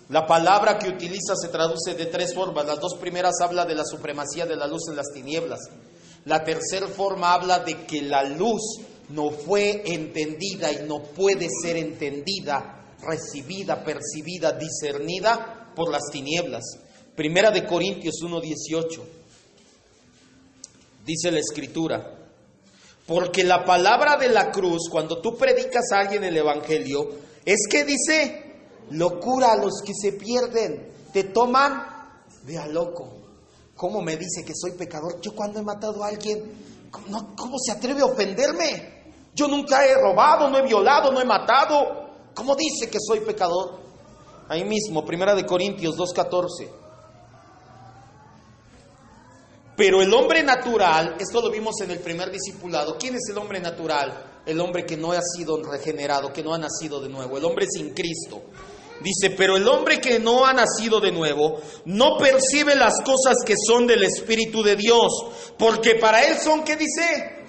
la palabra que utiliza se traduce de 3 formas. Las 2 primeras habla de la supremacía de la luz en las tinieblas. La tercera forma habla de que la luz no fue entendida y no puede ser entendida, recibida, percibida, discernida por las tinieblas. 1 Corintios 1:18. Dice la Escritura: porque la palabra de la cruz, cuando tú predicas a alguien el Evangelio, es que dice locura a los que se pierden, te toman de a loco. ¿Cómo me dice que soy pecador? Yo cuando he matado a alguien, ¿cómo se atreve a ofenderme? Yo nunca he robado, no he violado, no he matado. ¿Cómo dice que soy pecador? Ahí mismo, 1 Corintios 2:14. Pero el hombre natural, esto lo vimos en el primer discipulado. ¿Quién es el hombre natural? El hombre que no ha sido regenerado, que no ha nacido de nuevo, el hombre sin Cristo. Dice, pero el hombre que no ha nacido de nuevo no percibe las cosas que son del Espíritu de Dios, porque para él son, ¿qué dice?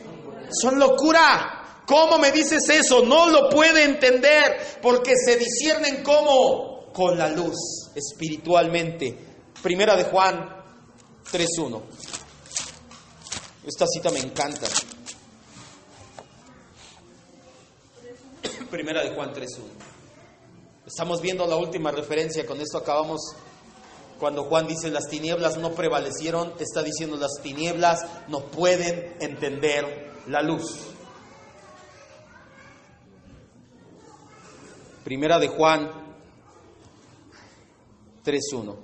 Son locura. ¿Cómo me dices eso? No lo puede entender, porque se disciernen ¿cómo? Con la luz, espiritualmente. Primera de Juan 3:1. Esta cita me encanta. Primera de Juan 3:1. Estamos viendo la última referencia, con esto acabamos. Cuando Juan dice las tinieblas no prevalecieron, está diciendo las tinieblas no pueden entender la luz. Primera de Juan 3:1.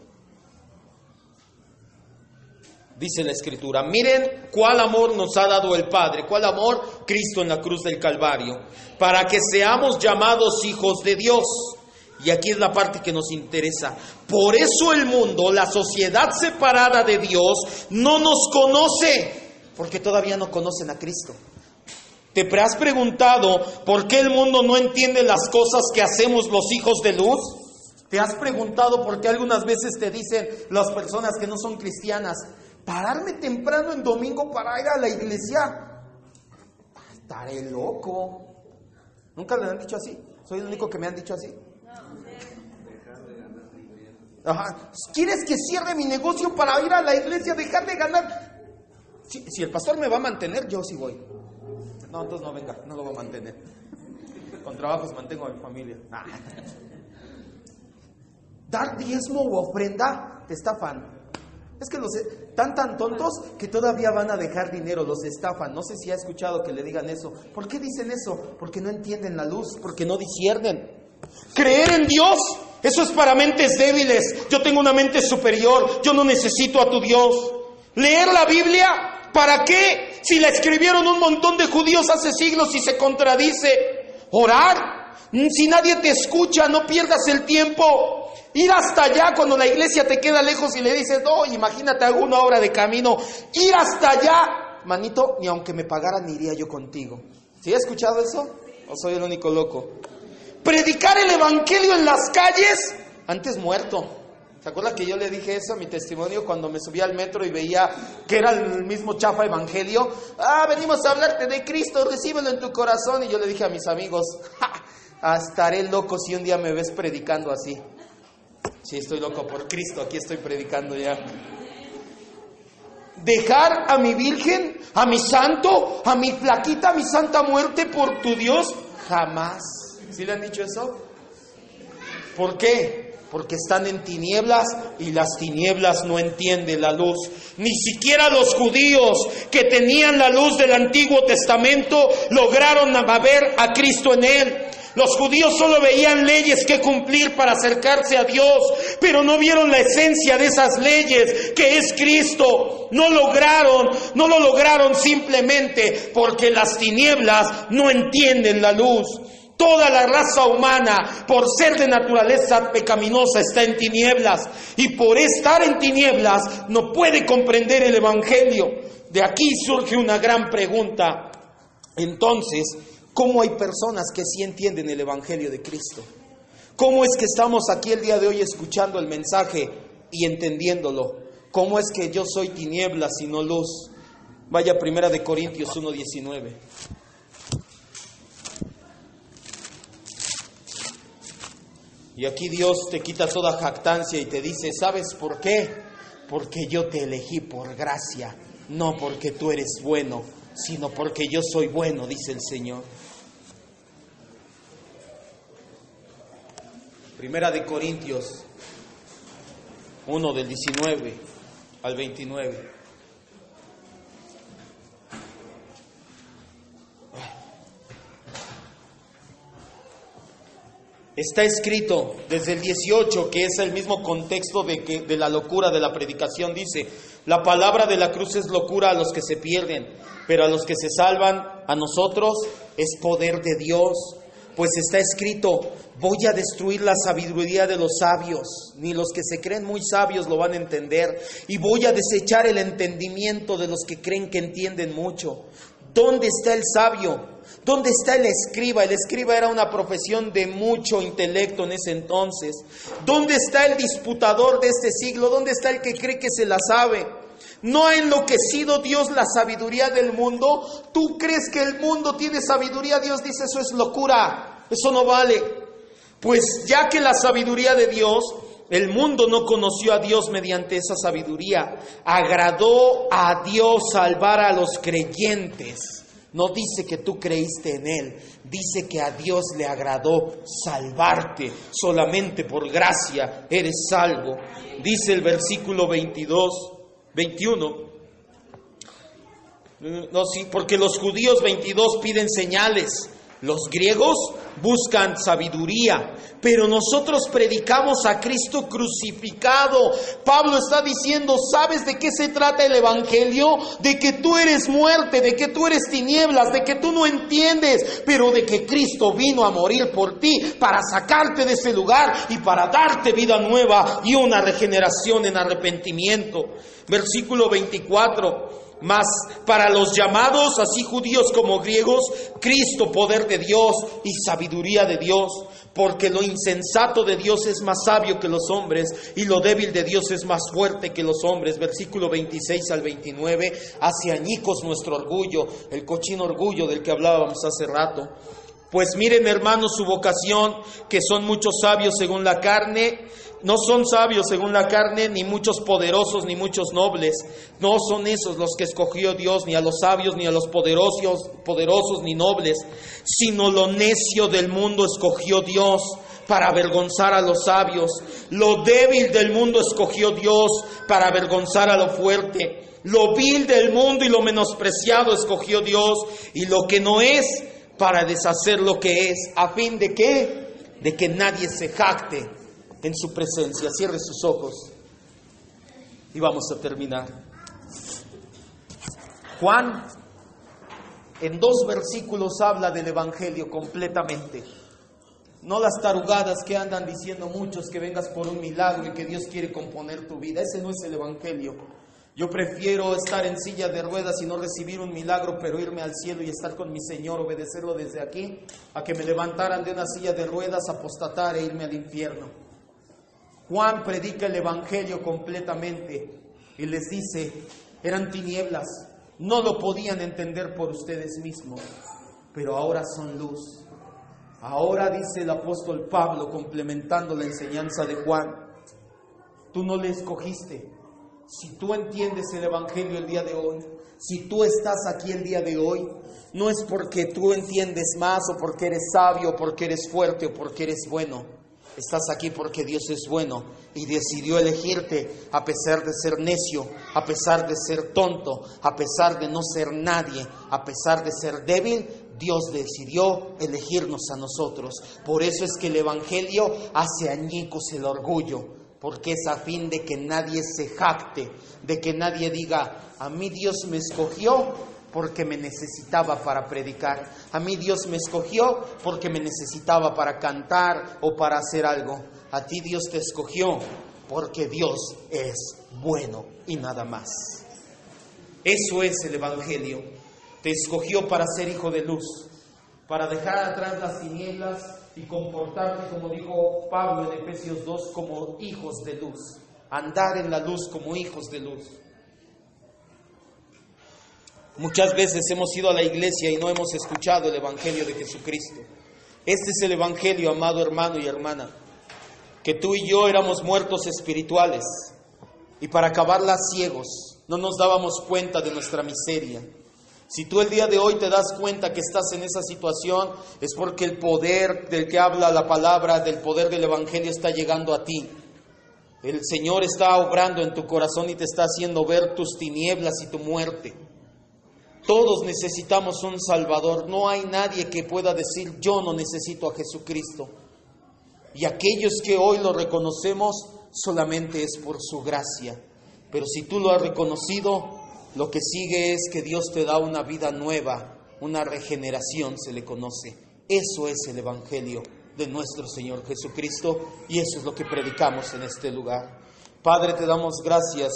Dice la Escritura, miren cuál amor nos ha dado el Padre, cuál amor, Cristo en la cruz del Calvario, para que seamos llamados hijos de Dios. Y aquí es la parte que nos interesa. Por eso el mundo, la sociedad separada de Dios, no nos conoce, porque todavía no conocen a Cristo. ¿Te has preguntado por qué el mundo no entiende las cosas que hacemos los hijos de luz? ¿Te has preguntado por qué algunas veces te dicen las personas que no son cristianas, pararme temprano en domingo para ir a la iglesia? Estaré loco. ¿Nunca le han dicho así? ¿Soy el único que me han dicho así? Ajá. ¿Quieres que cierre mi negocio para ir a la iglesia, dejar de ganar? Si el pastor me va a mantener, yo sí voy. No, entonces no venga, no lo va a mantener. Con trabajos mantengo a mi familia. Dar diezmo u ofrenda, te estafan. Es que los están tan tontos que todavía van a dejar dinero, los estafan. No sé si ha escuchado que le digan eso. ¿Por qué dicen eso? Porque no entienden la luz, porque no disciernen. Creer en Dios, eso es para mentes débiles. Yo tengo una mente superior, yo no necesito a tu Dios. Leer la Biblia, ¿para qué? Si la escribieron un montón de judíos hace siglos y se contradice. Orar, si nadie te escucha, no pierdas el tiempo. Ir hasta allá cuando la iglesia te queda lejos y le dices, no, imagínate, hago una hora de camino. Ir hasta allá, manito, ni aunque me pagaran iría yo contigo. ¿Sí has escuchado eso? ¿O soy el único loco? Predicar el evangelio en las calles, antes muerto. ¿Se acuerda que yo le dije eso a mi testimonio cuando me subí al metro y veía que era el mismo chafa evangelio? Venimos a hablarte de Cristo, recíbelo en tu corazón. Y yo le dije a mis amigos, estaré loco si un día me ves predicando así. Sí, estoy loco por Cristo, aquí estoy predicando ya. Dejar a mi virgen, a mi santo, a mi flaquita, a mi santa muerte por tu Dios, jamás. ¿Sí le han dicho eso? ¿Por qué? Porque están en tinieblas y las tinieblas no entienden la luz. Ni siquiera los judíos que tenían la luz del Antiguo Testamento lograron ver a Cristo en él. Los judíos solo veían leyes que cumplir para acercarse a Dios, pero no vieron la esencia de esas leyes, que es Cristo. No lo lograron simplemente porque las tinieblas no entienden la luz. Toda la raza humana, por ser de naturaleza pecaminosa, está en tinieblas. Y por estar en tinieblas, no puede comprender el evangelio. De aquí surge una gran pregunta. Entonces, ¿cómo hay personas que sí entienden el evangelio de Cristo? ¿Cómo es que estamos aquí el día de hoy escuchando el mensaje y entendiéndolo? ¿Cómo es que yo soy tinieblas y no luz? Vaya, 1 Corintios 1:19. Y aquí Dios te quita toda jactancia y te dice, ¿sabes por qué? Porque yo te elegí por gracia, no porque tú eres bueno, sino porque yo soy bueno, dice el Señor. 1 Corintios 1 del 19 al 29. Está escrito desde el 18, que es el mismo contexto de la locura de la predicación. Dice, la palabra de la cruz es locura a los que se pierden, pero a los que se salvan, a nosotros, es poder de Dios. Pues está escrito: voy a destruir la sabiduría de los sabios, ni los que se creen muy sabios lo van a entender, y voy a desechar el entendimiento de los que creen que entienden mucho. ¿Dónde está el sabio? ¿Dónde está el escriba? El escriba era una profesión de mucho intelecto en ese entonces. ¿Dónde está el disputador de este siglo? ¿Dónde está el que cree que se la sabe? ¿No ha enloquecido Dios la sabiduría del mundo? ¿Tú crees que el mundo tiene sabiduría? Dios dice: eso es locura, eso no vale. Pues ya que la sabiduría de Dios, el mundo no conoció a Dios mediante esa sabiduría. Agradó a Dios salvar a los creyentes. No dice que tú creíste en Él, dice que a Dios le agradó salvarte. Solamente por gracia eres salvo. Dice el versículo 21. No, sí, porque los judíos 22 piden señales, los griegos buscan sabiduría, pero nosotros predicamos a Cristo crucificado. Pablo está diciendo: ¿sabes de qué se trata el evangelio? De que tú eres muerte, de que tú eres tinieblas, de que tú no entiendes, pero de que Cristo vino a morir por ti para sacarte de ese lugar y para darte vida nueva y una regeneración en arrepentimiento. Versículo 24. Mas para los llamados, así judíos como griegos, Cristo, poder de Dios y sabiduría de Dios, porque lo insensato de Dios es más sabio que los hombres, y lo débil de Dios es más fuerte que los hombres. Versículo 26 al 29, hace añicos nuestro orgullo, el cochino orgullo del que hablábamos hace rato. Pues miren, hermanos, su vocación, que son muchos sabios según la carne. No son sabios según la carne, ni muchos poderosos, ni muchos nobles. No son esos los que escogió Dios, ni a los sabios, ni a los poderosos, ni nobles, sino lo necio del mundo escogió Dios para avergonzar a los sabios. Lo débil del mundo escogió Dios para avergonzar a lo fuerte. Lo vil del mundo y lo menospreciado escogió Dios, y lo que no es, para deshacer lo que es, a fin de ¿qué? De que nadie se jacte en su presencia. Cierre sus ojos y vamos a terminar. Juan en 2 versículos habla del evangelio completamente. No las tarugadas que andan diciendo muchos, que vengas por un milagro y que Dios quiere componer tu vida. Ese no es el evangelio. Yo prefiero estar en silla de ruedas y no recibir un milagro, pero irme al cielo y estar con mi Señor, obedecerlo desde aquí, a que me levantaran de una silla de ruedas, apostatar e irme al infierno. Juan predica el evangelio completamente y les dice: eran tinieblas, no lo podían entender por ustedes mismos, pero ahora son luz. Ahora, dice el apóstol Pablo, complementando la enseñanza de Juan, tú no le escogiste. Si tú entiendes el evangelio el día de hoy, si tú estás aquí el día de hoy, no es porque tú entiendes más, o porque eres sabio, o porque eres fuerte, o porque eres bueno. Estás aquí porque Dios es bueno y decidió elegirte a pesar de ser necio, a pesar de ser tonto, a pesar de no ser nadie, a pesar de ser débil. Dios decidió elegirnos a nosotros. Por eso es que el evangelio hace añicos el orgullo, porque es a fin de que nadie se jacte, de que nadie diga: a mí Dios me escogió porque me necesitaba para predicar, a mí Dios me escogió porque me necesitaba para cantar o para hacer algo. A ti Dios te escogió porque Dios es bueno y nada más. Eso es el evangelio. Te escogió para ser hijo de luz, para dejar atrás las tinieblas y comportarte, como dijo Pablo en Efesios 2, como hijos de luz. Andar en la luz como hijos de luz. Muchas veces hemos ido a la iglesia y no hemos escuchado el evangelio de Jesucristo. Este es el evangelio, amado hermano y hermana, que tú y yo éramos muertos espirituales y para acabarla ciegos, no nos dábamos cuenta de nuestra miseria. Si tú el día de hoy te das cuenta que estás en esa situación, es porque el poder del que habla la palabra, del poder del evangelio, está llegando a ti. El Señor está obrando en tu corazón y te está haciendo ver tus tinieblas y tu muerte. Todos necesitamos un Salvador. No hay nadie que pueda decir: yo no necesito a Jesucristo. Y aquellos que hoy lo reconocemos, solamente es por su gracia. Pero si tú lo has reconocido, lo que sigue es que Dios te da una vida nueva, una regeneración se le conoce. Eso es el Evangelio de nuestro Señor Jesucristo y eso es lo que predicamos en este lugar. Padre, te damos gracias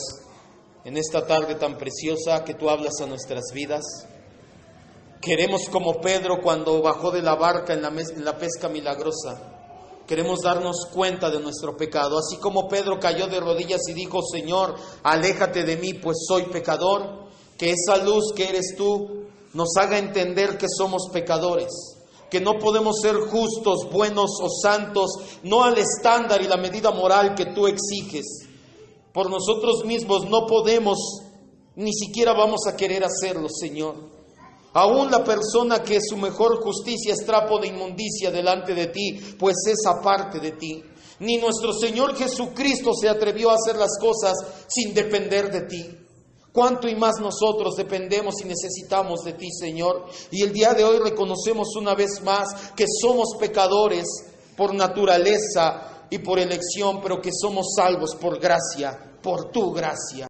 en esta tarde tan preciosa que tú hablas a nuestras vidas. Queremos, como Pedro cuando bajó de la barca en la pesca milagrosa, queremos darnos cuenta de nuestro pecado. Así como Pedro cayó de rodillas y dijo: Señor, aléjate de mí, pues soy pecador. Que esa luz que eres tú nos haga entender que somos pecadores, que no podemos ser justos, buenos o santos, no al estándar y la medida moral que tú exiges. Por nosotros mismos no podemos, ni siquiera vamos a querer hacerlo, Señor. Aún la persona que su mejor justicia es trapo de inmundicia delante de ti, pues es aparte de ti. Ni nuestro Señor Jesucristo se atrevió a hacer las cosas sin depender de ti. Cuánto y más nosotros dependemos y necesitamos de ti, Señor. Y el día de hoy reconocemos una vez más que somos pecadores por naturaleza y por elección, pero que somos salvos por gracia, por tu gracia.